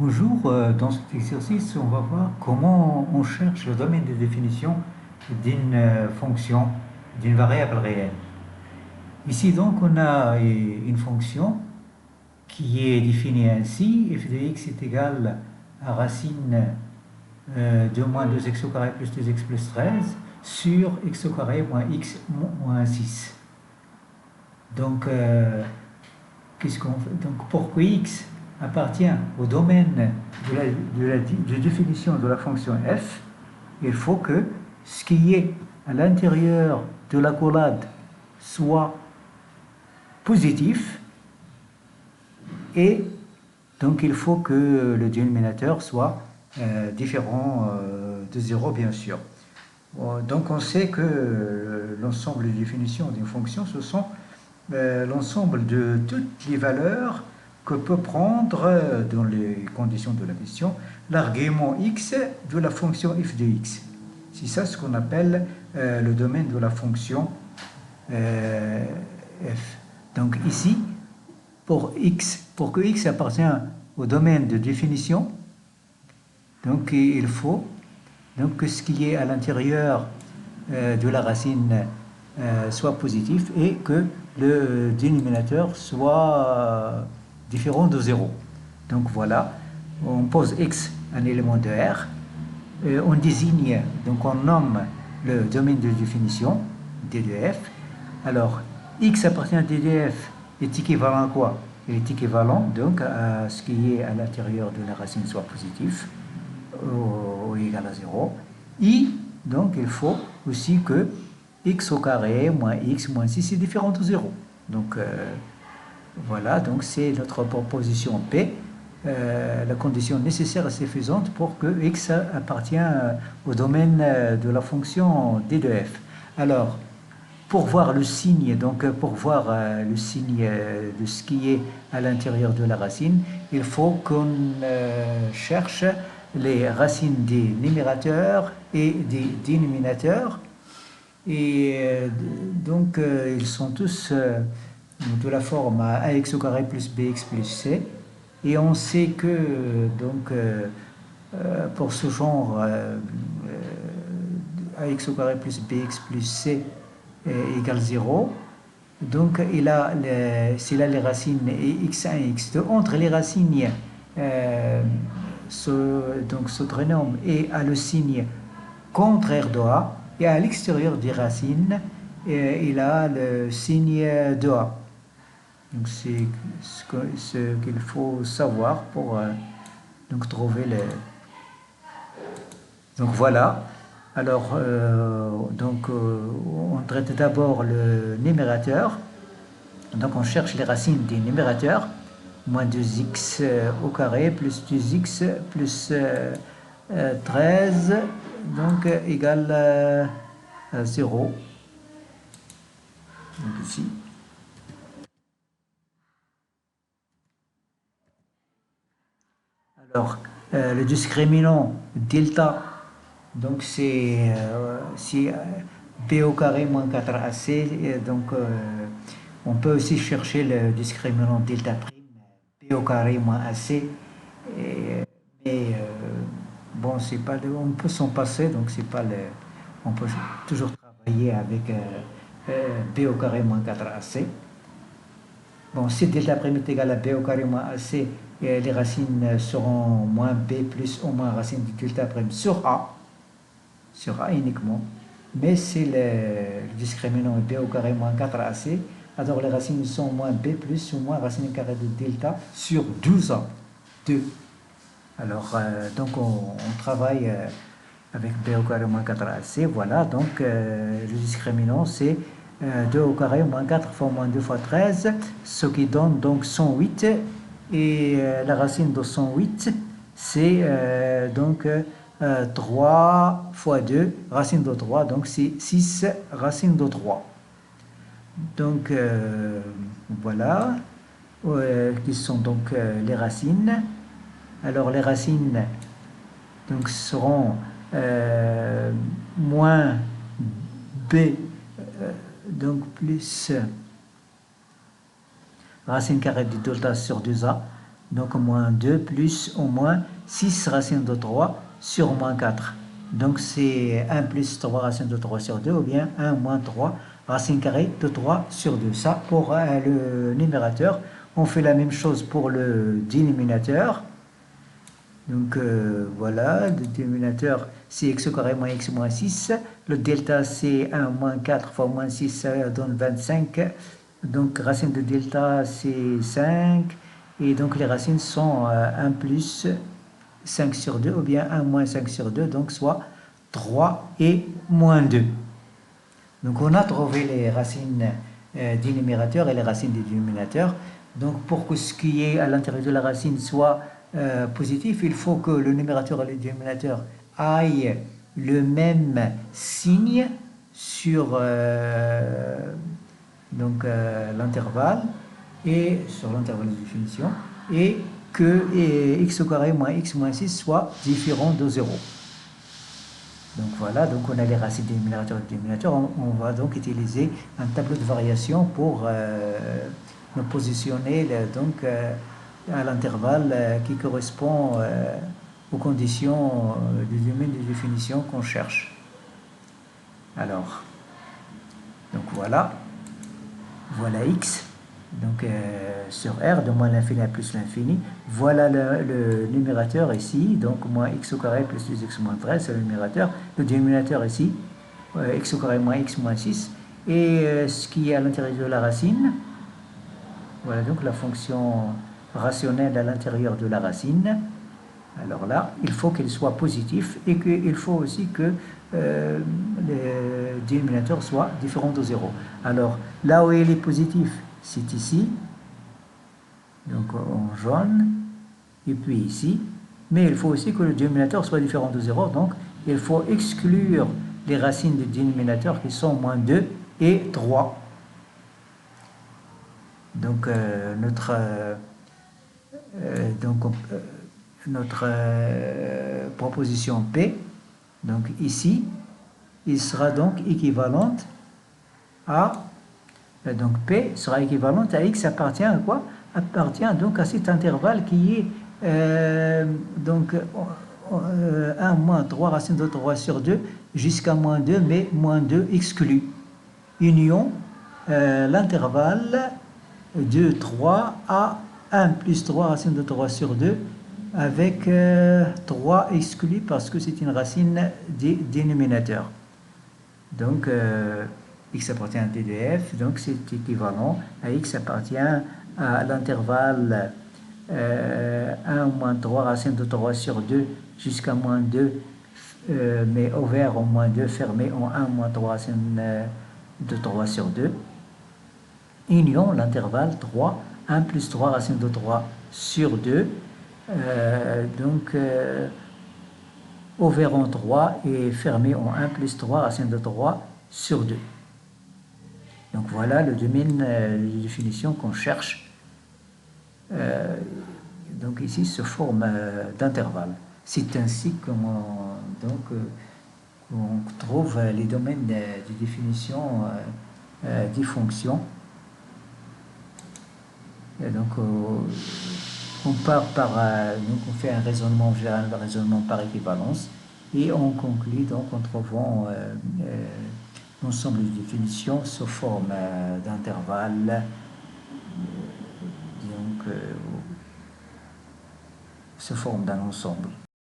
Bonjour, dans cet exercice, on va voir comment on cherche le domaine de définition d'une fonction, d'une variable réelle. Ici donc, on a une fonction qui est définie ainsi: f de x est égal à racine de moins 2x au carré plus 2x plus 13 sur x au carré moins x moins 6. Donc, qu'est-ce qu'on fait? Donc, pour que x appartient au domaine de définition de la fonction f, il faut que ce qui est à l'intérieur de l'accolade soit positif, et donc il faut que le dénominateur soit différent de 0, bien sûr. Donc on sait que l'ensemble des définitions d'une fonction, ce sont l'ensemble de toutes les valeurs que peut prendre, dans les conditions de la question, l'argument x de la fonction f de x. C'est ça ce qu'on appelle le domaine de la fonction f. Donc ici, pour que x appartienne au domaine de définition, donc il faut donc que ce qui est à l'intérieur de la racine soit positif et que le dénominateur soit différent de 0. Donc voilà, on pose x un élément de R, on désigne, donc on nomme le domaine de définition, D de f. Alors, x appartient à D de f est équivalent à quoi? Il est équivalent donc à ce qui est à l'intérieur de la racine soit positif ou égal à 0. I, donc il faut aussi que x au carré moins x moins 6 est différent de 0. Donc voilà, donc c'est notre proposition P. La condition nécessaire et suffisante pour que x appartient au domaine de la fonction d de f. Alors, pour voir le signe, donc pour voir le signe de ce qui est à l'intérieur de la racine, il faut qu'on cherche les racines des numérateurs et des dénominateurs. Et donc ils sont tous de la forme ax au carré plus bx plus c. Et on sait que donc pour ce genre ax au carré plus bx plus c égale 0. Donc s'il a les racines x1 et x2, entre les racines donc ce trinôme et a le signe contraire de A, et à l'extérieur des racines il a le signe de A. Donc c'est ce qu'il faut savoir pour donc trouver le... Donc voilà. Alors, on traite d'abord le numérateur. Donc on cherche les racines des numérateurs. Moins 2x au carré plus 2x plus 13, donc égale à 0. Donc ici. Alors, le discriminant delta, donc c'est b au carré moins 4ac. Donc on peut aussi chercher le discriminant delta prime, b au carré moins ac. Mais bon, c'est pas on peut s'en passer, donc c'est pas le, on peut toujours travailler avec b au carré moins 4ac. Bon, si delta prime est égal à b au carré moins ac, les racines seront moins b plus ou moins racine de delta prime sur A uniquement. Mais si le discriminant est b au carré moins 4ac, alors les racines sont moins b plus ou moins racine carrée de delta sur 12A. 2. Alors, donc on travaille avec b au carré moins 4ac. Voilà, donc le discriminant c'est 2 au carré moins 4 fois moins 2 fois 13, ce qui donne donc 108. Et la racine de 108, c'est donc 3 fois 2, racine de 3, donc c'est 6 racine de 3. Donc voilà, qui sont donc les racines. Alors les racines donc, seront moins b, donc plus racine carrée du delta sur 2a. Donc moins 2 plus au moins 6 racines de 3 sur moins 4. Donc c'est 1 plus 3 racines de 3 sur 2 ou bien 1 moins 3 racines carrées de 3 sur 2. Ça pour le numérateur. On fait la même chose pour le dénominateur. Donc voilà, le dénominateur c'est x au carré moins x moins 6. Le delta c'est 1 moins 4 fois moins 6, ça donne 25. Donc racine de delta c'est 5. Et donc les racines sont 1 plus 5 sur 2 ou bien 1 moins 5 sur 2, donc soit 3 et moins 2. Donc on a trouvé les racines du numérateur et les racines du dénominateur. Donc pour que ce qui est à l'intérieur de la racine soit positif, il faut que le numérateur et le dénominateur aient le même signe sur l'intervalle et sur l'intervalle de définition, et que x au carré moins x moins 6 soit différent de 0. Donc voilà, donc on a les racines du numérateur et du dénominateur. On va donc utiliser un tableau de variation pour nous positionner à l'intervalle qui correspond aux conditions du domaine de définition qu'on cherche. Alors, donc voilà x, donc sur R, de moins l'infini à plus l'infini. Voilà le numérateur ici, donc moins x au carré plus 2x moins 13, c'est le numérateur. Le dénominateur ici, x au carré moins x moins 6. Et ce qui est à l'intérieur de la racine, voilà donc la fonction rationnelle à l'intérieur de la racine. Alors là, il faut qu'il soit positif et qu'il faut aussi que le dénominateur soit différent de 0. Alors, là où il est positif, c'est ici, donc en jaune, et puis ici. Mais il faut aussi que le dénominateur soit différent de 0, donc il faut exclure les racines du dénominateur qui sont moins 2 et 3. Donc, notre proposition P, donc ici, il sera donc équivalente à, donc P sera équivalente à x appartient à quoi? Appartient donc à cet intervalle qui est 1 moins 3 racine de 3 sur 2 jusqu'à moins 2, mais moins 2 exclu. Union l'intervalle de 3 à 1 plus 3 racine de 3 sur 2 avec 3 exclus parce que c'est une racine des dénominateurs. Donc x appartient à t de f, donc c'est équivalent à x appartient à l'intervalle 1 moins 3 racine de 3 sur 2 jusqu'à moins 2, mais ouvert en moins 2, fermé en 1 moins 3 racine de 3 sur 2. Union l'intervalle 3, 1 plus 3 racine de 3 sur 2, ouvert en 3 et fermé en 1 plus 3 racine de 3 sur 2. Donc voilà le domaine de définition qu'on cherche. Donc ici, sous forme d'intervalle. C'est ainsi qu'on trouve les domaines de définition des fonctions. Et donc on part donc on fait un raisonnement par équivalence et on conclut donc en trouvant l'ensemble de définitions sous forme d'intervalle, donc sous forme d'un ensemble.